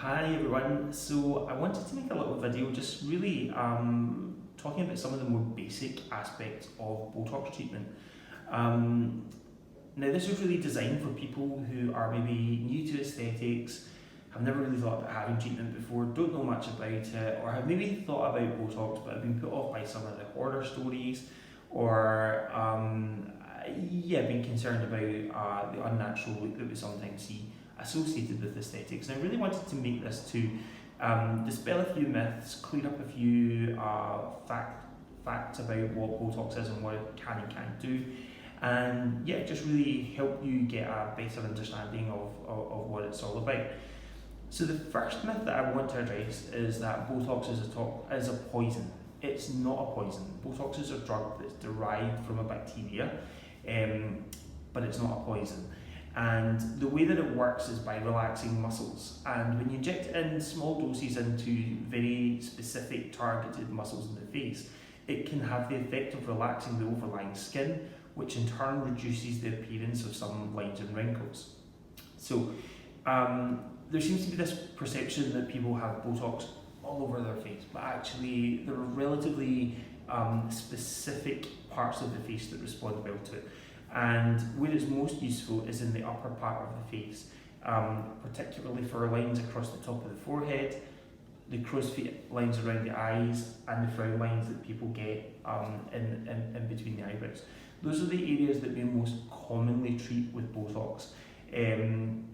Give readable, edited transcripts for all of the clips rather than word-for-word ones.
Hi everyone, so I wanted to make a little video just really talking about some of the more basic aspects of Botox treatment. Um, Now this is really designed for people who are maybe new to aesthetics, have never really thought about having treatment before, don't know much about it, or have maybe thought about Botox but have been put off by some of the horror stories, or been concerned about the unnatural look that we sometimes see associated with aesthetics. And I really wanted to make this to dispel a few myths, clear up a few facts about what Botox is and what it can and can't do, and just really help you get a better understanding of what it's all about. So the first myth that I want to address is that Botox is a poison. It's not a poison. Botox is a drug that's derived from a bacteria, but it's not a poison. And the way that it works is by relaxing muscles. And when you inject it in small doses into very specific targeted muscles in the face, it can have the effect of relaxing the overlying skin, which in turn reduces the appearance of some lines and wrinkles. So there seems to be this perception that people have Botox all over their face, but actually there are relatively specific parts of the face that respond well to it. And where it's most useful is in the upper part of the face, particularly for lines across the top of the forehead, the crow's feet lines around the eyes, and the frown lines that people get in between the eyebrows. Those are the areas that we most commonly treat with Botox. And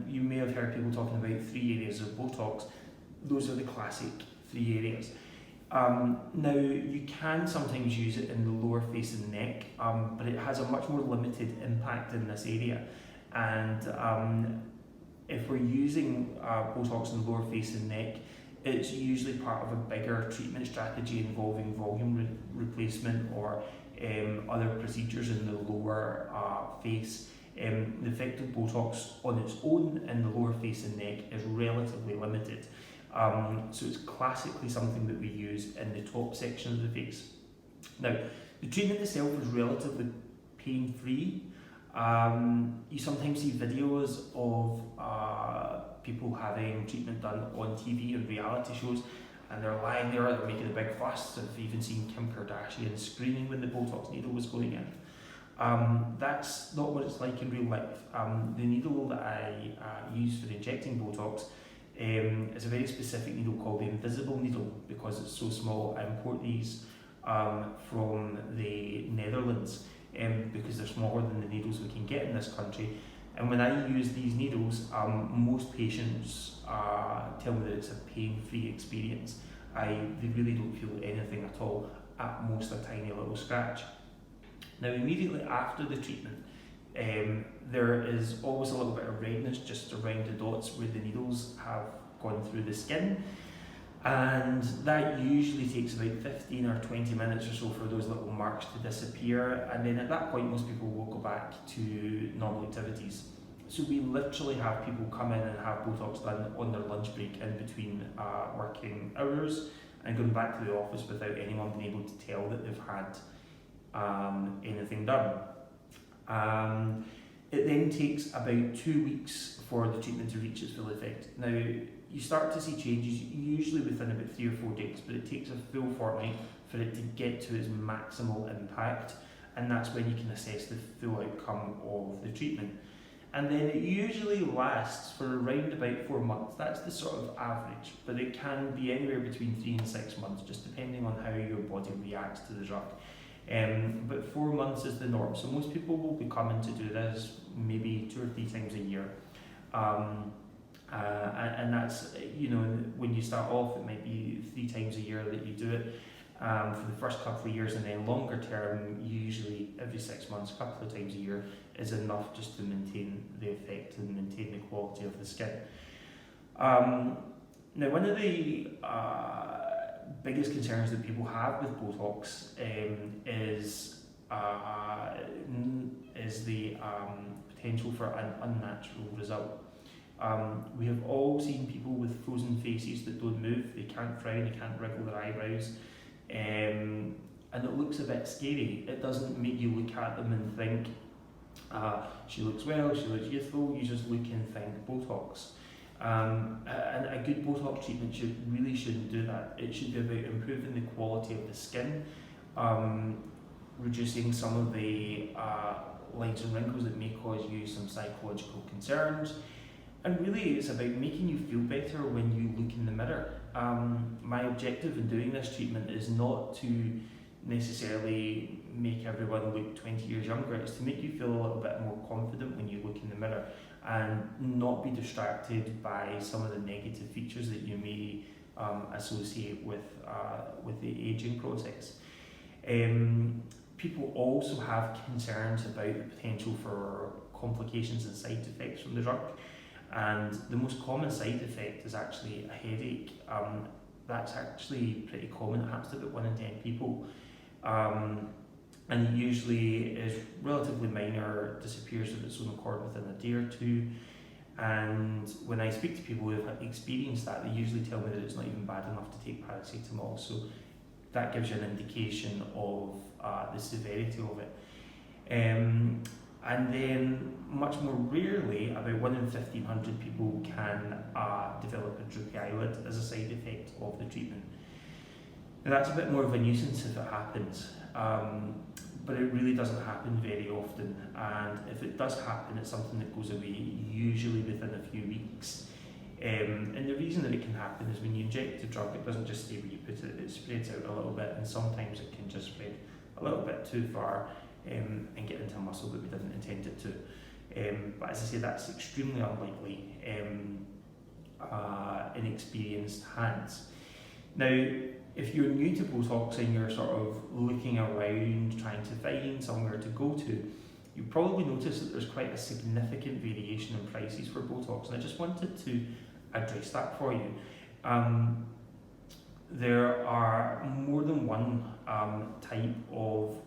you may have heard people talking about 3 areas of Botox. Those are the classic 3 areas. Now, you can sometimes use it in the lower face and neck, but it has a much more limited impact in this area. And if we're using Botox in the lower face and neck, it's usually part of a bigger treatment strategy involving volume replacement or other procedures in the lower face. The effect of Botox on its own in the lower face and neck is relatively limited. So it's classically something that we use in the top section of the face. Now, the treatment itself is relatively pain-free. You sometimes see videos of people having treatment done on TV and reality shows, and they're lying there, they're making a big fuss. I've even seen Kim Kardashian screaming when the Botox needle was going in. That's not what it's like in real life. The needle that I use for injecting Botox is a very specific needle called the invisible needle because it's so small. I import these from the Netherlands because they're smaller than the needles we can get in this country. And when I use these needles, most patients tell me that it's a pain-free experience. They really don't feel anything at all, at most a tiny little scratch. Now, immediately after the treatment, there is always a little bit of redness just around the dots where the needles have gone through the skin, and that usually takes about 15 or 20 minutes or so for those little marks to disappear, and then at that point most people will go back to normal activities. So we literally have people come in and have Botox done on their lunch break in between working hours and going back to the office without anyone being able to tell that they've had anything done. It then takes about 2 weeks for the treatment to reach its full effect. Now, you start to see changes usually within about 3 or 4 days, but it takes a full fortnight for it to get to its maximal impact, and that's when you can assess the full outcome of the treatment. And then it usually lasts for around about 4 months. That's the sort of average, but it can be anywhere between 3 and 6 months, just depending on how your body reacts to the drug. But 4 months is the norm. So most people will be coming to do this maybe 2 or 3 times a year. And that's, when you start off, it might be 3 times a year that you do it for the first couple of years, and then longer term, usually every 6 months, a couple of times a year is enough just to maintain the effect and maintain the quality of the skin. Now, one of the biggest concerns that people have with Botox is the potential for an unnatural result. We have all seen people with frozen faces that don't move, they can't frown, they can't wriggle their eyebrows, and it looks a bit scary. It doesn't make you look at them and think, she looks well, she looks youthful. You just look and think Botox. And a good Botox treatment shouldn't do that. It should be about improving the quality of the skin, reducing some of the lines and wrinkles that may cause you some psychological concerns, and really it's about making you feel better when you look in the mirror. My objective in doing this treatment is not to necessarily make everyone look 20 years younger, it's to make you feel a little bit more confident when you look in the mirror and not be distracted by some of the negative features that you may associate with the aging process. People also have concerns about the potential for complications and side effects from the drug, and the most common side effect is actually a headache. That's actually pretty common. It happens to about 1 in 10 people, and it usually is relatively minor, disappears of its own accord within a day or two. And when I speak to people who have experienced that, they usually tell me that it's not even bad enough to take paracetamol. So that gives you an indication of the severity of it. And then, much more rarely, about 1 in 1,500 people can develop a droopy eyelid as a side effect of the treatment. Now, that's a bit more of a nuisance if it happens, but it really doesn't happen very often. And if it does happen, it's something that goes away usually within a few weeks. And the reason that it can happen is when you inject the drug, it doesn't just stay where you put it, it spreads out a little bit, and sometimes it can just spread a little bit too far and get into a muscle that we didn't intend it to. But as I say, that's extremely unlikely in experienced hands. Now, if you're new to Botox and you're sort of looking around trying to find somewhere to go to, you probably notice that there's quite a significant variation in prices for Botox, and I just wanted to address that for you. There are more than one type of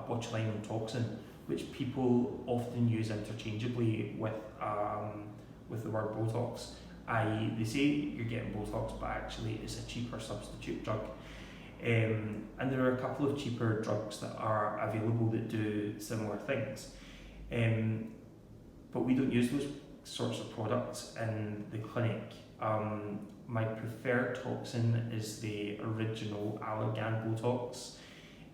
botulinum toxin which people often use interchangeably with the word Botox. I.e., they say you're getting Botox, but actually it's a cheaper substitute drug. And there are a couple of cheaper drugs that are available that do similar things. But we don't use those sorts of products in the clinic. My preferred toxin is the original Allergan Botox.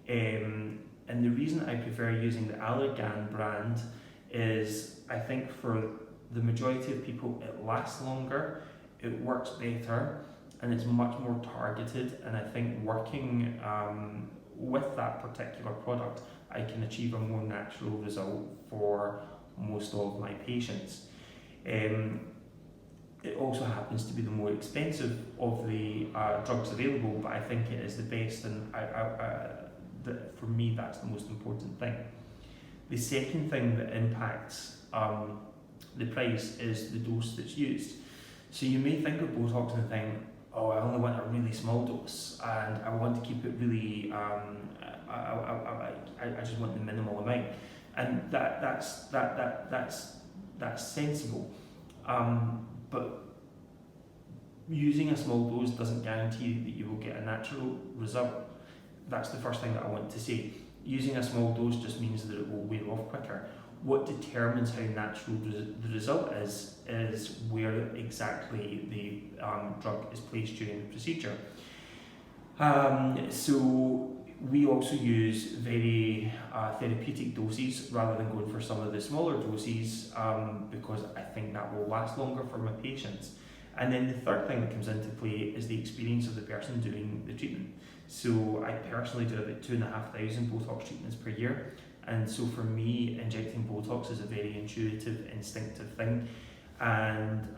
And the reason I prefer using the Allergan brand is I think for the majority of people it lasts longer, it works better, and it's much more targeted. And I think working with that particular product, I can achieve a more natural result for most of my patients. It also happens to be the more expensive of the drugs available, but I think it is the best, and for me that's the most important thing. The second thing that impacts the price is the dose that's used. So you may think of Botox and think, oh, I only want a really small dose, and I want to keep it really, I just want the minimal amount, and that's sensible. But using a small dose doesn't guarantee that you will get a natural result. That's the first thing that I want to say. Using a small dose just means that it will wear off quicker. What determines how natural the result is where exactly the drug is placed during the procedure. So we also use very therapeutic doses rather than going for some of the smaller doses because I think that will last longer for my patients. And then the third thing that comes into play is the experience of the person doing the treatment. So I personally do about 2,500 Botox treatments per year. And so for me, injecting Botox is a very intuitive, instinctive thing. And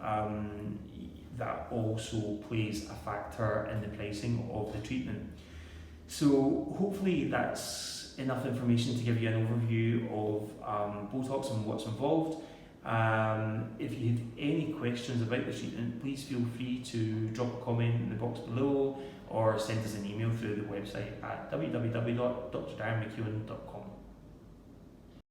that also plays a factor in the pricing of the treatment. So hopefully that's enough information to give you an overview of Botox and what's involved. If you have any questions about the treatment, please feel free to drop a comment in the box below or send us an email through the website at www.drdarrenmckeown.com.